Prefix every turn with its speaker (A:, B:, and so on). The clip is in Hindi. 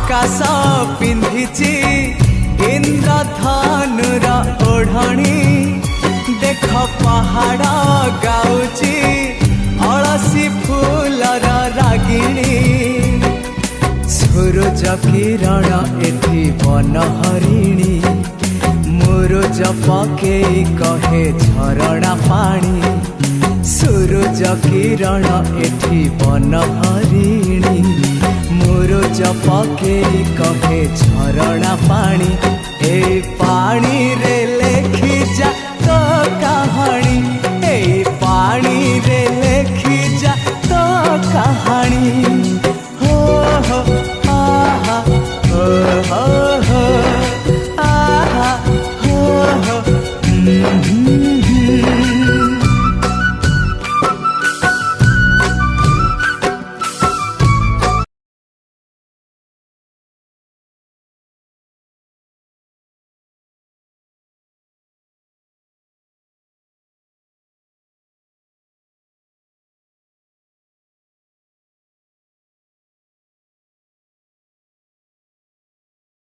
A: आकाश पिंधिची इंद्रधनुर ओढ़णी देख पहाड़ गाउची अलसी फूलर रागिणी सूरज किरण एठी बन हरिणी मुरुज पकेई कहे झरणा पानी सूरज किरण एठी बन हरिणी मुरुज पकेई कहे झरणा पानी ए पानी रे लेख